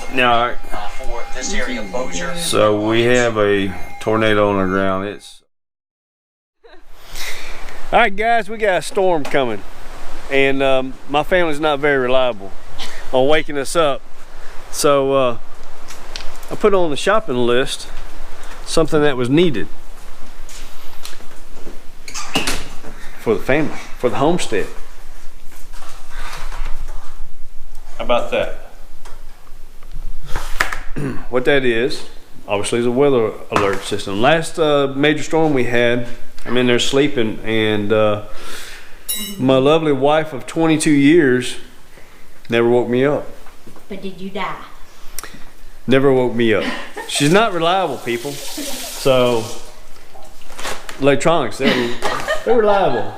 and the All right. for this area of Bossier. So we have a tornado on the ground. It's all right, guys. We got a storm coming, and my family's not very reliable on waking us up. So I put on the shopping list something that was needed for the family, for the homestead. How about that? What that is, obviously, is a weather alert system. Last major storm we had, I'm in there sleeping, and my lovely wife of 22 years never woke me up. But did you die? Never woke me up. She's not reliable, people. So electronics, they're reliable.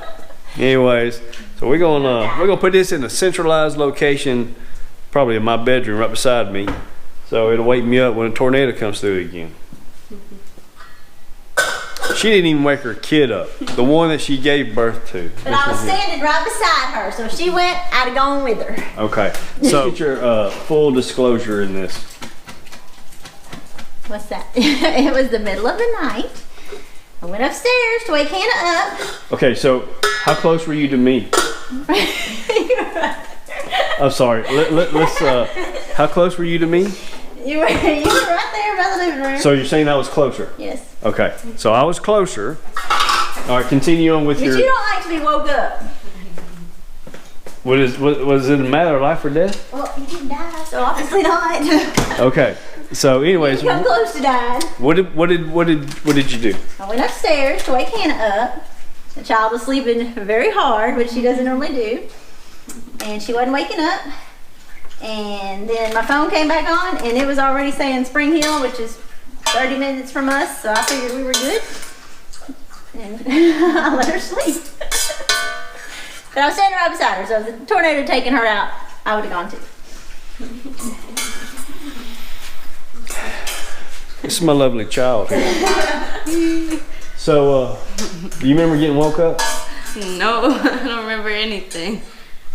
Anyways, so we're gonna put this in a centralized location, probably in my bedroom right beside me. So it'll wake me up when a tornado comes through again. She didn't even wake her kid up, the one that she gave birth to. But I was standing right beside her, so if she went, I'd have gone with her. Okay, so get your full disclosure in this. What's that? It was the middle of the night. I went upstairs to wake Hannah up. Okay, so how close were you to me? I'm sorry. Let's. How close were you to me? You were right there by the living room. So you're saying I was closer? Yes. Okay. So I was closer. All right. Continue on with But your. you don't like to be woke up. Was it a matter of life or death? Well, you didn't die, so obviously not. Okay. So, anyways, You come close to dying. what did you do? I went upstairs to wake Hannah up. The child was sleeping very hard, which she doesn't normally do, and she wasn't waking up. And then my phone came back on, and it was already saying Spring Hill, which is 30 minutes from us, so I figured we were good. And I let her sleep. But I was standing right beside her, so if the tornado had taken her out, I would have gone too. This is my lovely child here. So, do you remember getting woke up? No, I don't remember anything.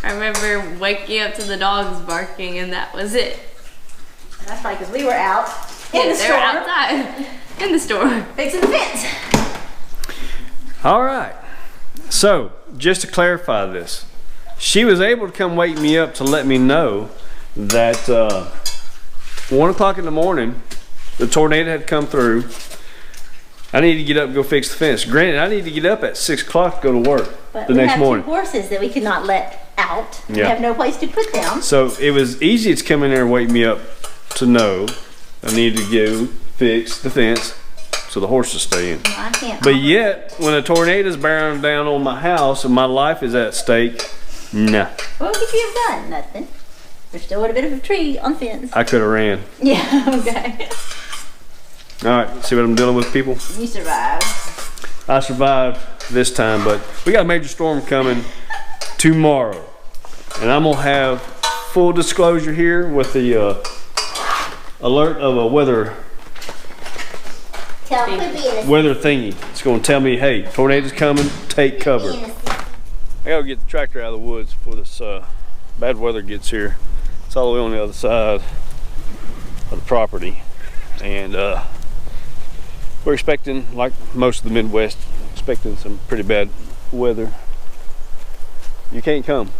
I remember waking up to the dogs barking, and that was it. That's probably because we were out in the They store. were outside in the store. Fixing the fence. All right. So, just to clarify this, she was able to come wake me up to let me know that 1 o'clock in the morning, the tornado had come through. I need to get up and go fix the fence. Granted, I need to get up at 6 o'clock to go to work the next morning. We have 2 horses that we could not let out. We Yeah. have no place to put them. So it was easy to come in there and wake me up to know I needed to go fix the fence so the horses stay in. I can't. But yet, when a tornado's bearing down on my house and my life is at stake, nah. What could you have done? Nothing. There still would have been a tree on the fence. I could have ran. Yeah, okay. All right, see what I'm dealing with, people? You survived. I survived this time, but we got a major storm coming tomorrow. And I'm gonna have full disclosure here with the alert of a weather thingy. It's gonna tell me, hey, tornado's coming, take cover. I gotta get the tractor out of the woods before this bad weather gets here. It's all the way on the other side of the property. And we're expecting, like most of the Midwest, expecting some pretty bad weather. You can't come.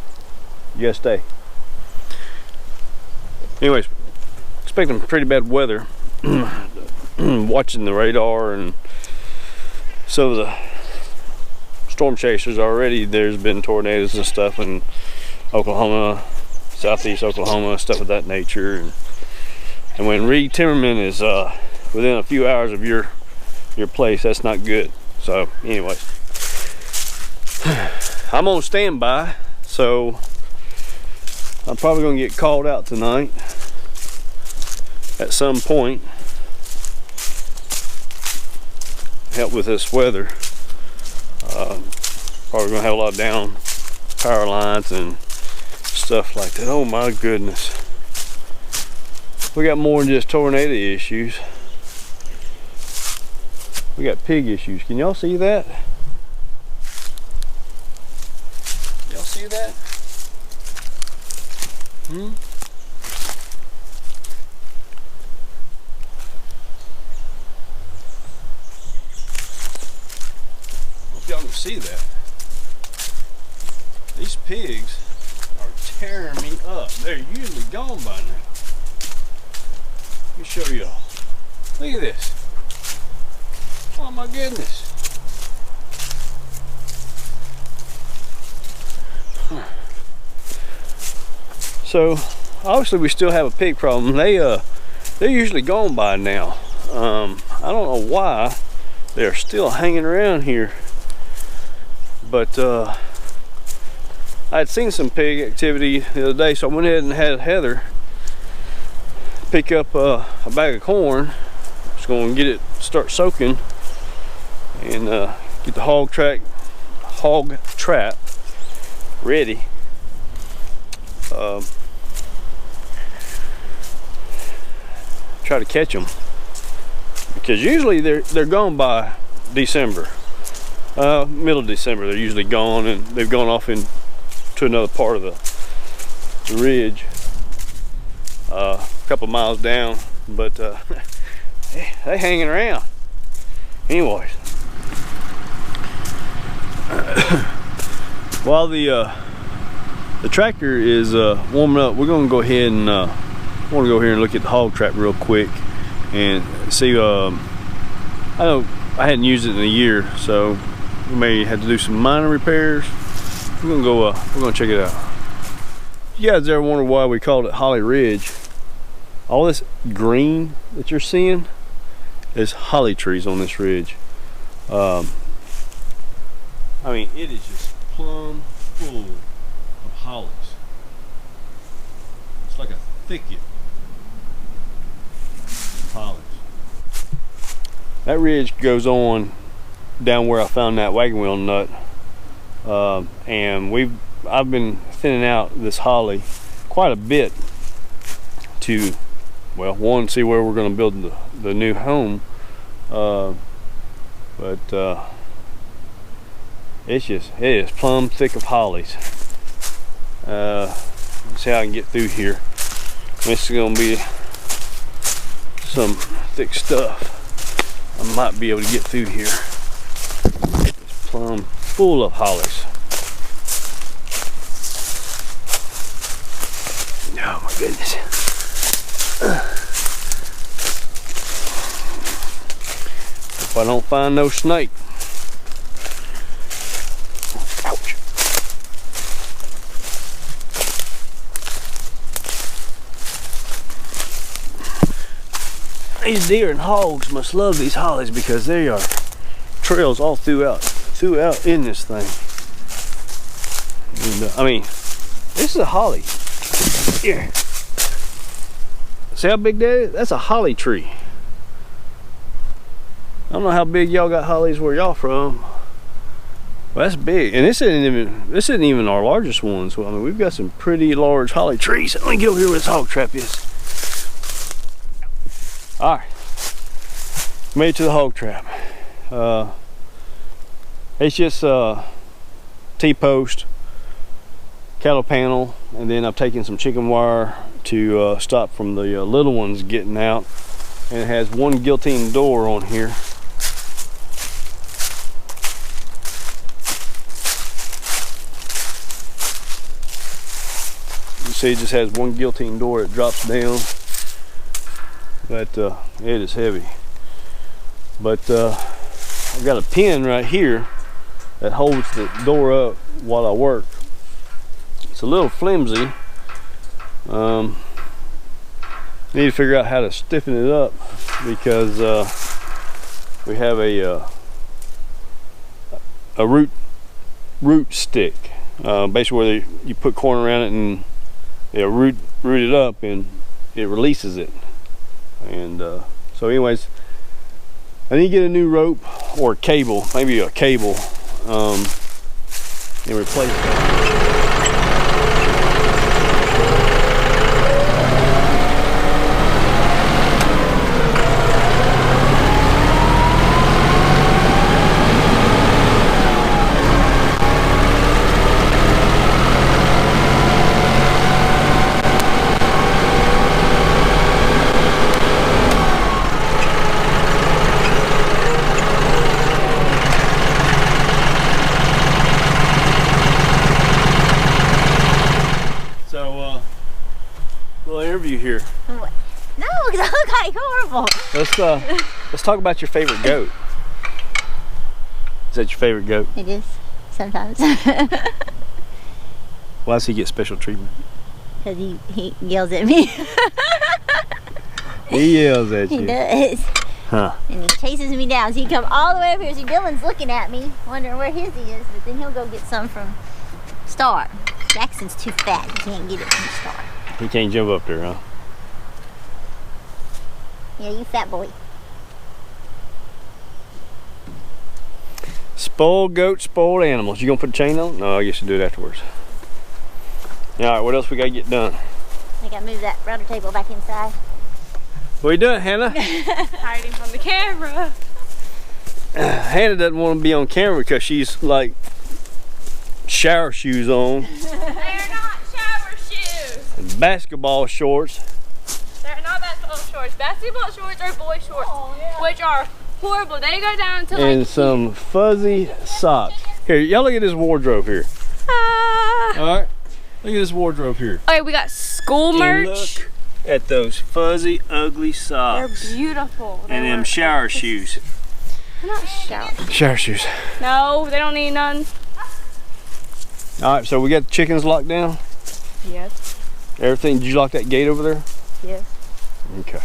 You gotta stay. Anyways, expecting pretty bad weather. Watching the radar and some of the storm chasers already. There's been tornadoes and stuff in Oklahoma, southeast Oklahoma, stuff of that nature. And when Reed Timmerman is within a few hours of your place, that's not good. So, anyways, I'm on standby. So I'm probably gonna get called out tonight at some point. Help with this weather. Probably gonna have a lot of down power lines and stuff like that. Oh my goodness. We got more than just tornado issues. We got pig issues. Can y'all see that? Y'all see that? see that. These pigs are tearing me up. They're usually gone by now. Let me show y'all. Look at this. Oh my goodness. So obviously we still have a pig problem. They're usually gone by now. I don't know why they're still hanging around here, but I had seen some pig activity the other day, so I went ahead and had Heather pick up a bag of corn. Just going to get it, start soaking, and get the hog trap ready. Try to catch them, because usually they're gone by December, middle of December. They're usually gone, and they've gone off to another part of the ridge, a couple miles down. But they hanging around. Anyways, while the tractor is warming up, we're going to go ahead and I want to go here and look at the hog trap real quick and see. I know I hadn't used it in a year, so we may have to do some minor repairs. We're gonna go. We're gonna check it out. You guys ever wonder why we called it Holly Ridge? All this green that you're seeing is holly trees on this ridge. I mean, it is just plumb full of hollies. It's like a thicket. Hollies. That ridge goes on down where I found that wagon wheel nut, and I've been thinning out this holly quite a bit to, well, one, see where we're going to build the new home, but it is plumb thick of hollies. Let's see how I can get through here. This is going to be some thick stuff. I might be able to get through here. It's plumb full of hollies. Oh my goodness. If I don't find no snake. Ouch. These deer and hogs must love these hollies, because they are trails all throughout in this thing. And, I mean, this is a holly. Here. See how big that is? That's a holly tree. I don't know how big y'all got hollies where y'all from. Well, that's big, and this isn't even our largest one. So I mean, we've got some pretty large holly trees. Let me get over here where this hog trap is. All right, made it to the hog trap. It's just T-post, cattle panel, and then I've taken some chicken wire to stop from the little ones getting out. And it has one guillotine door on here. You see, it just has one guillotine door. It drops down. But it is heavy. But I've got a pin right here that holds the door up while I work. It's a little flimsy. Need to figure out how to stiffen it up, because we have a root stick, basically where you put corn around it and root it up and it releases it. And so anyways, I need to get a new rope or a cable, maybe a cable, and replace that. like horrible. Let's talk about your favorite goat. Is that your favorite goat? It is, sometimes. Why does he get special treatment? Because he yells at me. He yells at you. He does. Huh. And he chases me down. So he come all the way over here. See, Dylan's looking at me, wondering where his is, but then he'll go get some from Star. Jackson's too fat. He can't get it from Star. He can't jump up there, huh? Yeah, you fat boy. Spoiled goat, spoiled animals. You gonna put a chain on? No, I guess you do it afterwards. All right, what else we gotta get done? I gotta move that router table back inside. What are you doing, Hannah? Hiding from the camera. Hannah doesn't want to be on camera because she's like shower shoes on. They're not shower shoes. And basketball shorts. They're not basketball shorts. Basketball shorts are boy shorts, which are horrible. They go down to And like some fuzzy socks. Here, y'all look at this wardrobe here. Alright? Look at this wardrobe here. Okay, we got school merch. And look at those fuzzy, ugly They're socks. beautiful. And them shower shoes. They're not shower. Shower shoes. No, they don't need none. Alright, so we got the chickens locked down? Yes. Everything, did you lock that gate over there? Yes. Okay.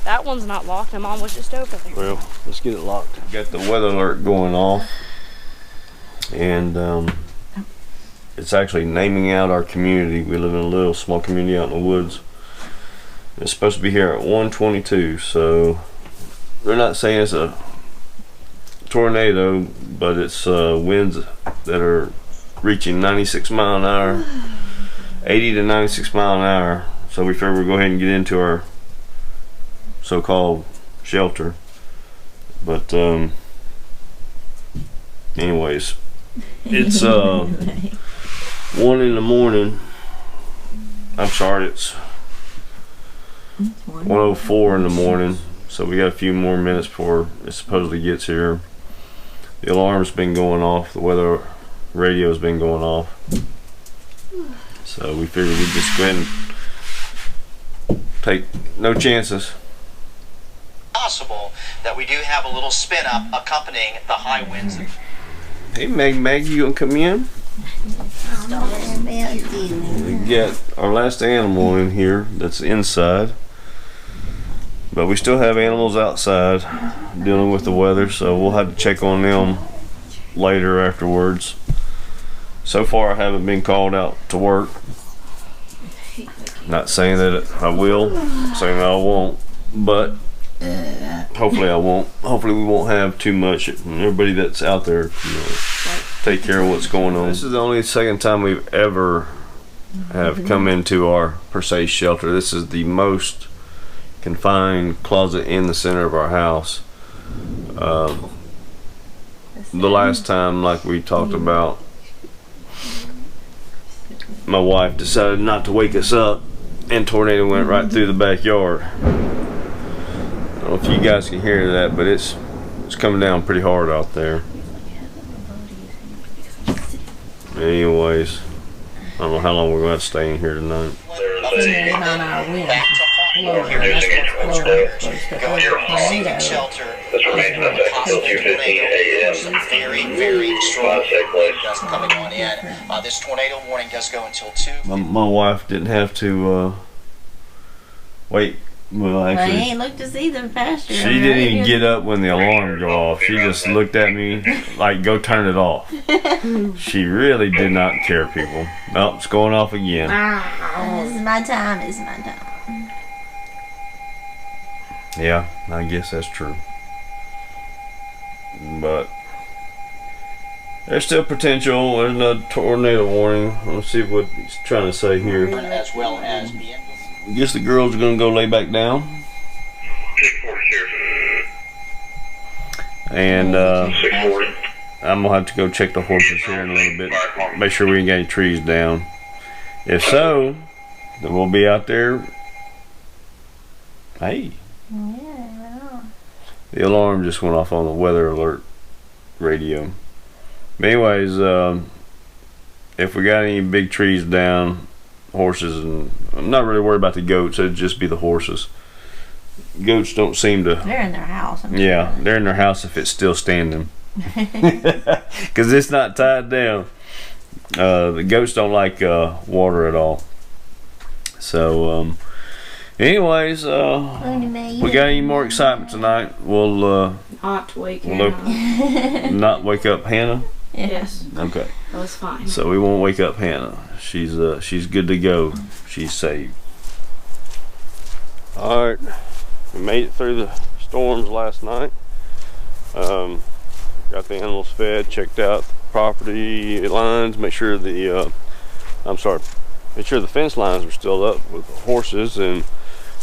That one's not locked. My mom was just over there. Well, let's get it locked. Got the weather alert going off. And it's actually naming out our community. We live in a little small community out in the woods. It's supposed to be here at 1:22, so they're not saying it's a tornado, but it's winds that are reaching 96 mile an hour, 80 to 96 mile an hour. So we figured we'd go ahead and get into our so-called shelter. But anyways, it's 1 in the morning. I'm sorry, it's 1:04 in the morning, so we got a few more minutes before it supposedly gets here. The alarm's been going off, the weather radio's been going off, so we figured we'd just go ahead and take no chances. Possible that we do have a little spin up accompanying the high winds. Hey Meg, you gonna come in? We got our last animal in here that's inside, but we still have animals outside dealing with the weather, so we'll have to check on them later afterwards. So far I haven't been called out to work. Not saying that I will, saying that I won't, but hopefully I won't. Hopefully we won't have too much, and everybody that's out there, take care of what's going on. This is the only second time we've ever have come into our per se shelter. This is the most confined closet in the center of our house. The last time, like we talked about, my wife decided not to wake us up and tornado went right through the backyard. I don't know if you guys can hear that, but it's coming down pretty hard out there. Anyways, I don't know how long we're going to stay in here tonight. Receiving shelter. Very strong gust coming on in. This tornado warning does go until 2. My wife didn't have to wait. Well, actually, I ain't looked to see them pasture. she didn't even get up when the alarm go off. She just looked at me like, go turn it off. She really did not care, people. Nope, it's going off again. This is my time. This is my time. Yeah, I guess that's true. But there's still potential. There's no tornado warning. Let's see what he's trying to say here. As well as being. I guess the girls are going to go lay back down. And I'm going to have to go check the horses here in a little bit. Make sure we ain't got any trees down. If so, then we'll be out there. Hey. The alarm just went off on the weather alert radio. But anyways, if we got any big trees down, horses, and I'm not really worried about the goats, it'd just be the horses. goats don't seem to. They're in their house. Yeah, they're in their house if it's still standing. Because it's not tied down. The goats don't like water at all. So, anyways, we got any more excitement tonight? We'll Not wake not wake up Hannah. Yes. Okay. That was fine. So we won't wake up Hannah. She's good to go. She's saved. All right, we made it through the storms last night. Got the animals fed, checked out the property lines, make sure the fence lines were still up with the horses, and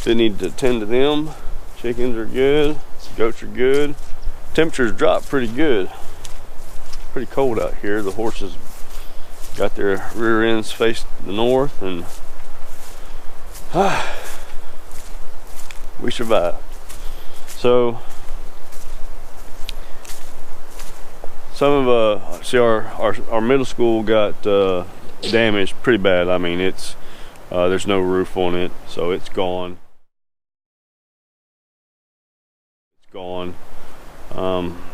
didn't need to tend to them. Chickens are good, goats are good. Temperatures dropped pretty good. Pretty cold out here. The horses got their rear ends faced the north, and we survived. So some of see our middle school got damaged pretty bad. I mean, it's there's no roof on it, so it's gone. It's gone.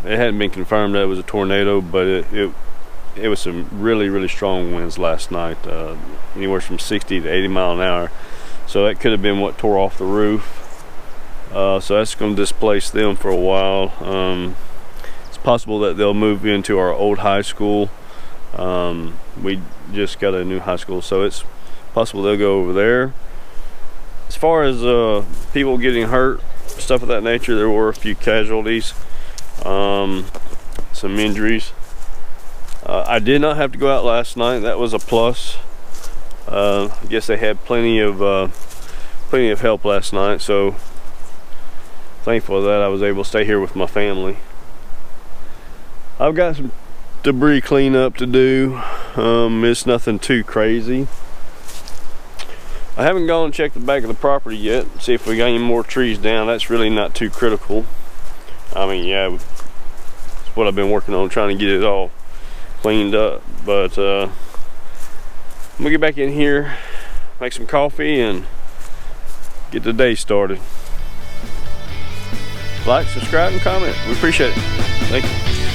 It hadn't been confirmed that it was a tornado, but it was some really strong winds last night, anywhere from 60 to 80 mile an hour. So that could have been what tore off the roof. So that's going to displace them for a while. It's possible that they'll move into our old high school. We just got a new high school, so it's possible they'll go over there. As far as people getting hurt, stuff of that nature, there were a few casualties, some injuries. I did not have to go out last night. That was a plus. I guess they had plenty of help last night, so thankful that I was able to stay here with my family. I've got some debris cleanup to do. It's nothing too crazy. I haven't gone and checked the back of the property yet, see if we got any more trees down. That's really not too critical. I mean, yeah, it's what I've been working on, trying to get it all cleaned up. But I'm gonna get back in here, make some coffee, and get the day started. Like, subscribe, and comment. We appreciate it. Thank you.